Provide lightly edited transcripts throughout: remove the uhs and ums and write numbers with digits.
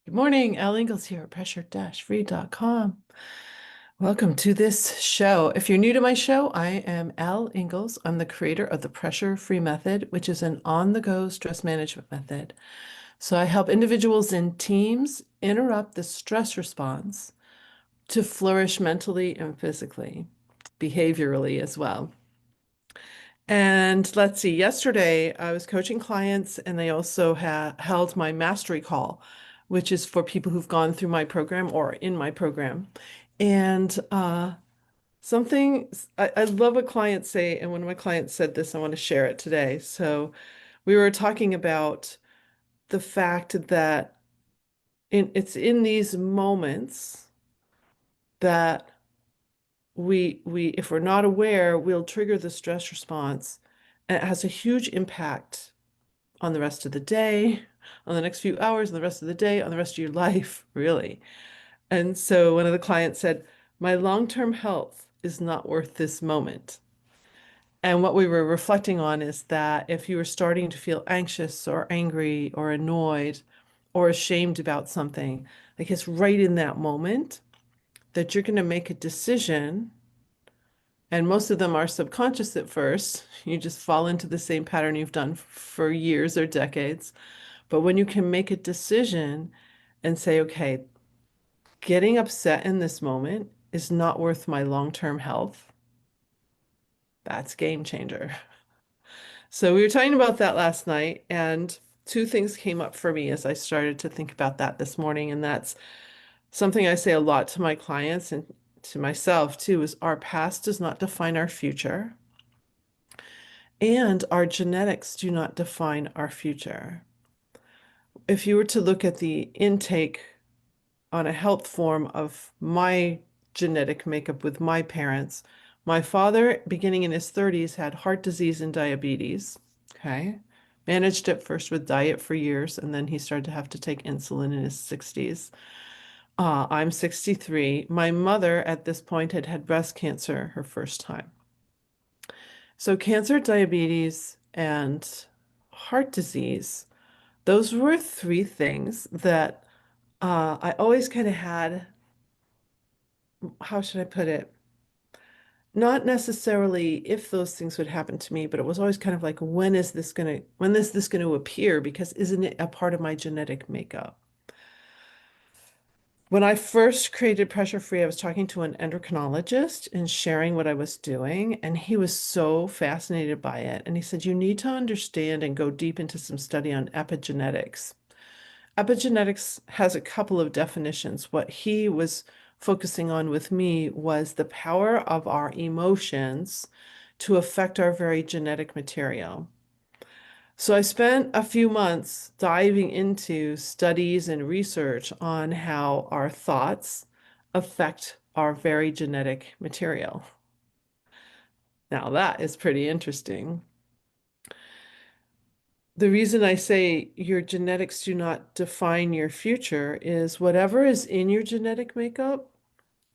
Good morning, Al Ingalls here at pressure-free.com. Welcome to this show. If you're new to my show, I am Al Ingalls. I'm the creator of the Pressure Free Method, which is an on-the-go stress management method. So I help individuals and teams interrupt the stress response to flourish mentally and physically, behaviorally as well. And let's see, yesterday I was coaching clients and they also held my mastery call, which is for people who've gone through my program or in my program. And something I love a client say, and one of my clients said this, I want to share it today. So we were talking about the fact that it's in these moments that we if we're not aware, we'll trigger the stress response, and it has a huge impact on the rest of the day, on the next few hours, on the rest of the day, on the rest of your life, really. And so one of the clients said, my long-term health is not worth this moment. And what we were reflecting on is that if you were starting to feel anxious or angry or annoyed or ashamed about something, like it's right in that moment that you're going to make a decision. And most of them are subconscious at first. You just fall into the same pattern you've done for years or decades. But when you can make a decision and say, okay, getting upset in this moment is not worth my long-term health, that's game changer. So we were talking about that last night, and two things came up for me as I started to think about that this morning. And that's something I say a lot to my clients and to myself too, is our past does not define our future, and our genetics do not define our future. If you were to look at the intake on a health form of my genetic makeup with my parents. My father, beginning in his 30s, had heart disease and diabetes. Okay. Managed it first with diet for years, and then he started to have to take insulin in his 60s. I'm 63. My mother at this point had had breast cancer her first time. So cancer, diabetes, and heart disease, those were three things that I always kind of had, how should I put it? Not necessarily if those things would happen to me, but it was always kind of like, when is this gonna appear? Because isn't it a part of my genetic makeup? When I first created Pressure Free, I was talking to an endocrinologist and sharing what I was doing, and he was so fascinated by it. And he said, you need to understand and go deep into some study on epigenetics. Epigenetics has a couple of definitions. What he was focusing on with me was the power of our emotions to affect our very genetic material. So I spent a few months diving into studies and research on how our thoughts affect our very genetic material. Now that is pretty interesting. The reason I say your genetics do not define your future is whatever is in your genetic makeup,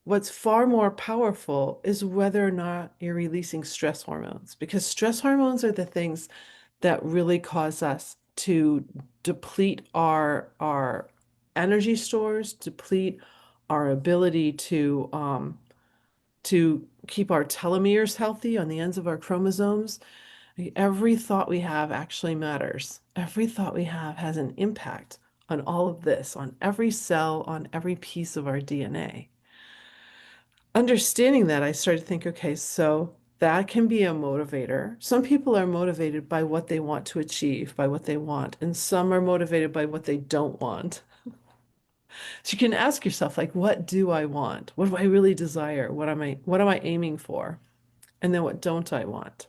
what's far more powerful is whether or not you're releasing stress hormones, because stress hormones are the things that really cause us to deplete our energy stores, deplete our ability to keep our telomeres healthy on the ends of our chromosomes. Every thought we have actually matters. Every thought we have has an impact on all of this, on every cell, on every piece of our DNA. Understanding that, I started to think, okay, so that can be a motivator. Some people are motivated by what they want to achieve, by what they want, and some are motivated by what they don't want. So you can ask yourself, like, what do I want? What do I really desire? What am I aiming for? And then what don't I want?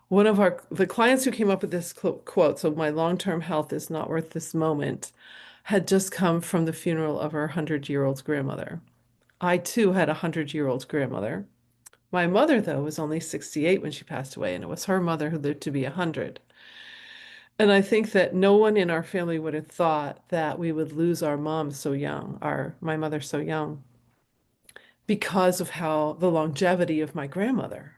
One of the clients who came up with this quote, so my long-term health is not worth this moment, had just come from the funeral of her 100-year-old grandmother. I too had a 100-year-old grandmother. My mother, though, was only 68 when she passed away, and it was her mother who lived to be 100. And I think that no one in our family would have thought that we would lose our mom so young, my mother so young, because of how the longevity of my grandmother.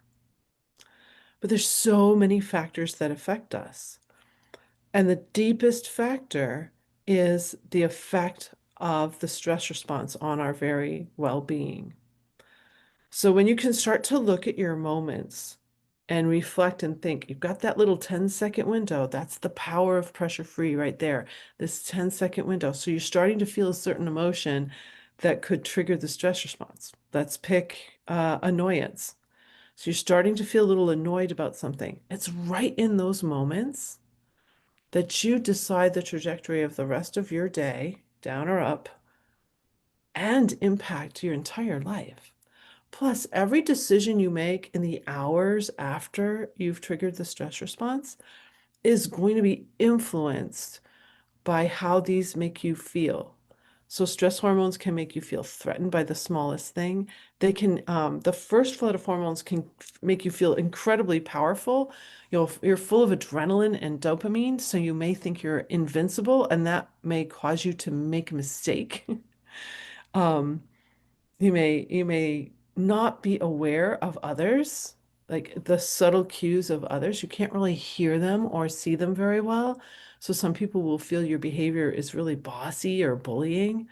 But there's so many factors that affect us. And the deepest factor is the effect of the stress response on our very well-being. So when you can start to look at your moments and reflect and think, you've got that little 10-second window. That's the power of pressure free right there. This 10-second window. So you're starting to feel a certain emotion that could trigger the stress response. Let's pick annoyance. So you're starting to feel a little annoyed about something. It's right in those moments that you decide the trajectory of the rest of your day, down or up, and impact your entire life. Plus, every decision you make in the hours after you've triggered the stress response is going to be influenced by how these make you feel. So stress hormones can make you feel threatened by the smallest thing. They can, the first flood of hormones can make you feel incredibly powerful. You're full of adrenaline and dopamine, so you may think you're invincible, and that may cause you to make a mistake. Um, you may not be aware of others, like the subtle cues of others. You can't really hear them or see them very well. So some people will feel your behavior is really bossy or bullying.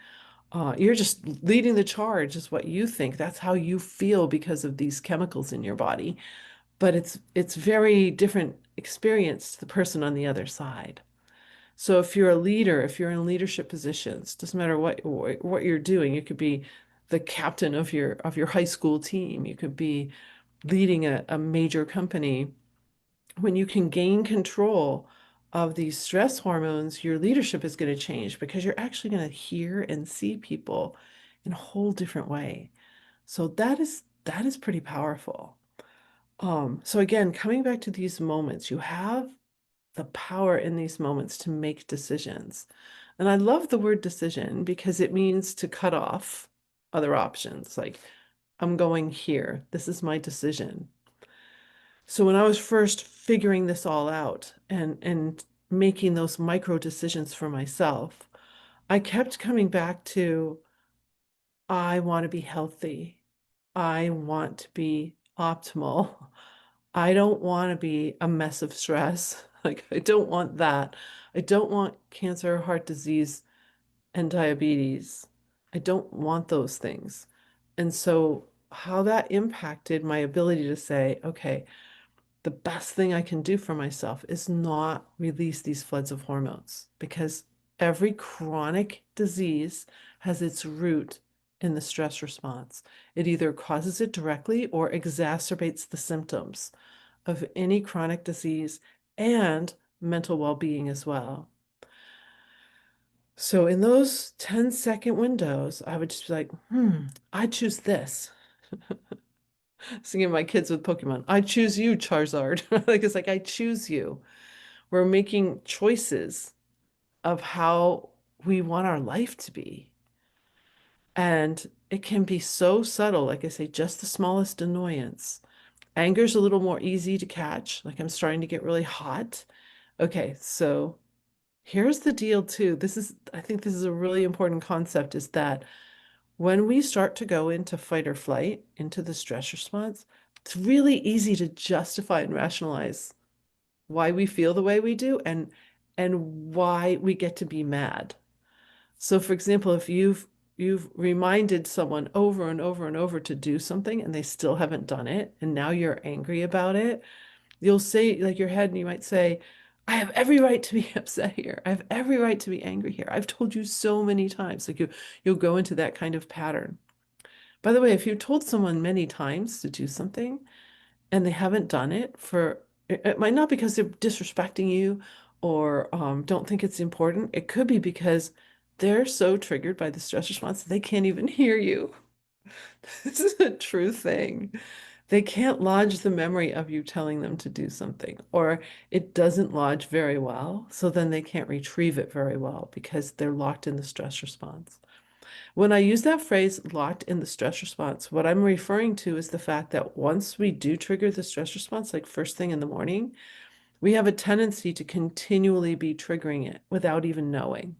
You're just leading the charge, is what you think. That's how you feel because of these chemicals in your body. But it's very different experience to the person on the other side. So if you're a leader, if you're in leadership positions, doesn't matter what you're doing, you could be the captain of your high school team, you could be leading a major company. When you can gain control of these stress hormones, your leadership is going to change because you're actually going to hear and see people in a whole different way. So that is pretty powerful. So again, coming back to these moments, you have the power in these moments to make decisions. And I love the word decision because it means to cut off other options. Like, I'm going here. This is my decision. So when I was first figuring this all out and making those micro decisions for myself, I kept coming back to, I want to be healthy. I want to be optimal. I don't want to be a mess of stress. Like, I don't want that. I don't want cancer, heart disease, and diabetes. I don't want those things. And so, how that impacted my ability to say, okay, the best thing I can do for myself is not release these floods of hormones, because every chronic disease has its root in the stress response. It either causes it directly or exacerbates the symptoms of any chronic disease and mental well-being as well. So in those 10-second windows, I would just be like, I choose this. Singing my kids with Pokemon. I choose you, Charizard. Like, it's like, I choose you. We're making choices of how we want our life to be. And it can be so subtle, like I say, just the smallest annoyance. Anger's a little more easy to catch. Like, I'm starting to get really hot. Okay, so here's the deal too. I think this is a really important concept, is that when we start to go into fight or flight, into the stress response, it's really easy to justify and rationalize why we feel the way we do and why we get to be mad. So for example, if you've reminded someone over and over and over to do something and they still haven't done it, and now you're angry about it, you'll say, like, your head, and you might say, I have every right to be upset here. I have every right to be angry here. I've told you so many times. Like, you'll go into that kind of pattern. By the way, if you've told someone many times to do something and they haven't done it, it might not because they're disrespecting you or don't think it's important. It could be because they're so triggered by the stress response they can't even hear you. This is a true thing. They can't lodge the memory of you telling them to do something, or it doesn't lodge very well, so then they can't retrieve it very well because they're locked in the stress response. When I use that phrase, locked in the stress response, what I'm referring to is the fact that once we do trigger the stress response, like first thing in the morning, we have a tendency to continually be triggering it without even knowing,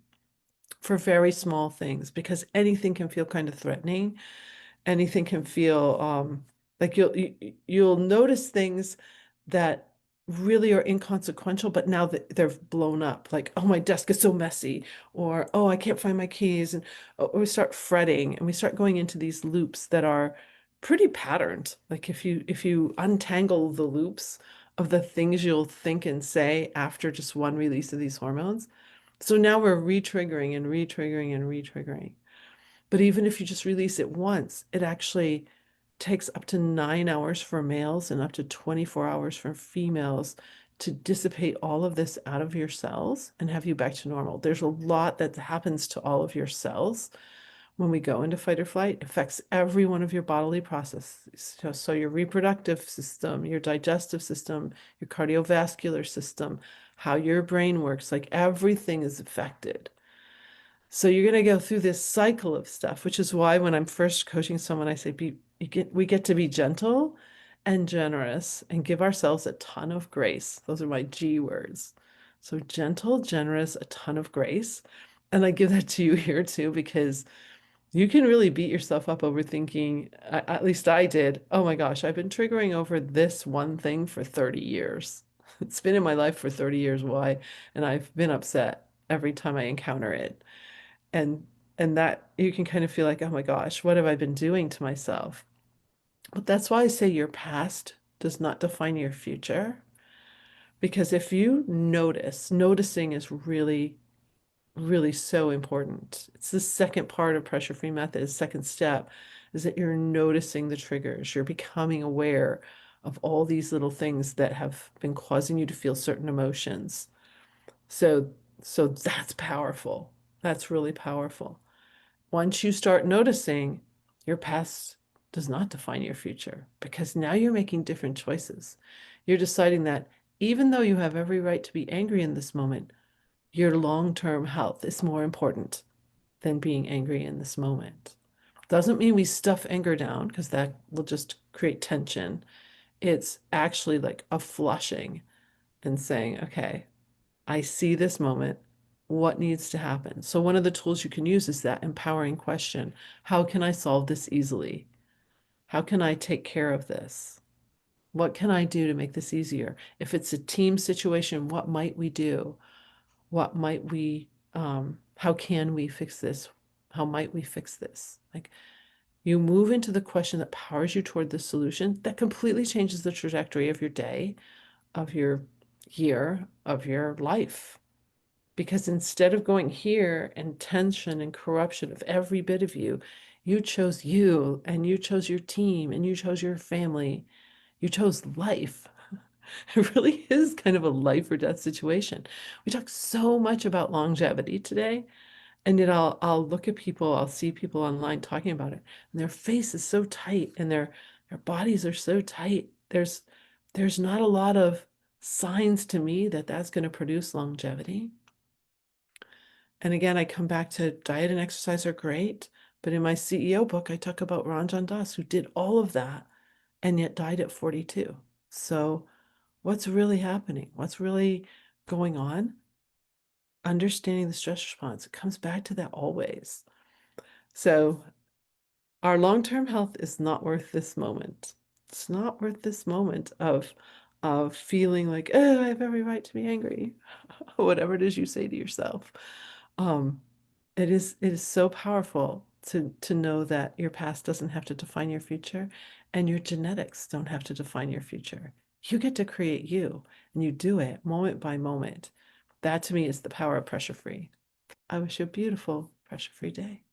for very small things, because anything can feel kind of threatening. Anything can feel like you'll notice things that really are inconsequential, but now that they're blown up, like, oh, my desk is so messy, or oh, I can't find my keys, and or we start fretting and we start going into these loops that are pretty patterned. Like if you untangle the loops of the things you'll think and say after just one release of these hormones. So now we're re-triggering and re-triggering and re-triggering. But even if you just release it once, it actually takes up to 9 hours for males and up to 24 hours for females to dissipate all of this out of your cells and have you back to normal. There's a lot that happens to all of your cells when we go into fight or flight. It affects every one of your bodily processes. So your reproductive system, your digestive system, your cardiovascular system, how your brain works, like everything is affected. So you're going to go through this cycle of stuff, which is why when I'm first coaching someone, I say, we get to be gentle and generous and give ourselves a ton of grace. Those are my G words. So gentle, generous, a ton of grace. And I give that to you here too, because you can really beat yourself up over thinking, at least I did, oh my gosh, I've been triggering over this one thing for 30 years. It's been in my life for 30 years. Why? And I've been upset every time I encounter it. And that you can kind of feel like, oh my gosh, what have I been doing to myself? But that's why I say your past does not define your future. Because if you notice, noticing is really, really so important. It's the second part of pressure free method, second step, is that you're noticing the triggers. You're becoming aware of all these little things that have been causing you to feel certain emotions. So, so that's powerful. That's really powerful. Once you start noticing, your past does not define your future because now you're making different choices. You're deciding that even though you have every right to be angry in this moment, your long-term health is more important than being angry in this moment. Doesn't mean we stuff anger down because that will just create tension. It's actually like a flushing and saying, okay, I see this moment. What needs to happen? So one of the tools you can use is that empowering question. How can I solve this easily? How can I take care of this? What can I do to make this easier? If it's a team situation, what might we do? What might we, how can we fix this? How might we fix this? Like you move into the question that powers you toward the solution that completely changes the trajectory of your day, of your year, of your life. Because instead of going here and tension and corruption of every bit of you, you chose you and you chose your team and you chose your family. You chose life. It really is kind of a life or death situation. We talk so much about longevity today, and yet I'll look at people, I'll see people online talking about it, and their face is so tight and their bodies are so tight. There's not a lot of signs to me that that's going to produce longevity. And again, I come back to diet and exercise are great, but in my CEO book, I talk about Ranjan Das, who did all of that and yet died at 42. So, what's really happening? What's really going on? Understanding the stress response, it comes back to that always. So, our long-term health is not worth this moment. It's not worth this moment of feeling like, oh, I have every right to be angry, whatever it is you say to yourself. Um, it is so powerful to know that your past doesn't have to define your future and your genetics don't have to define your future. You get to create you and you do it moment by moment. That to me is the power of pressure free. I wish you a beautiful pressure free day.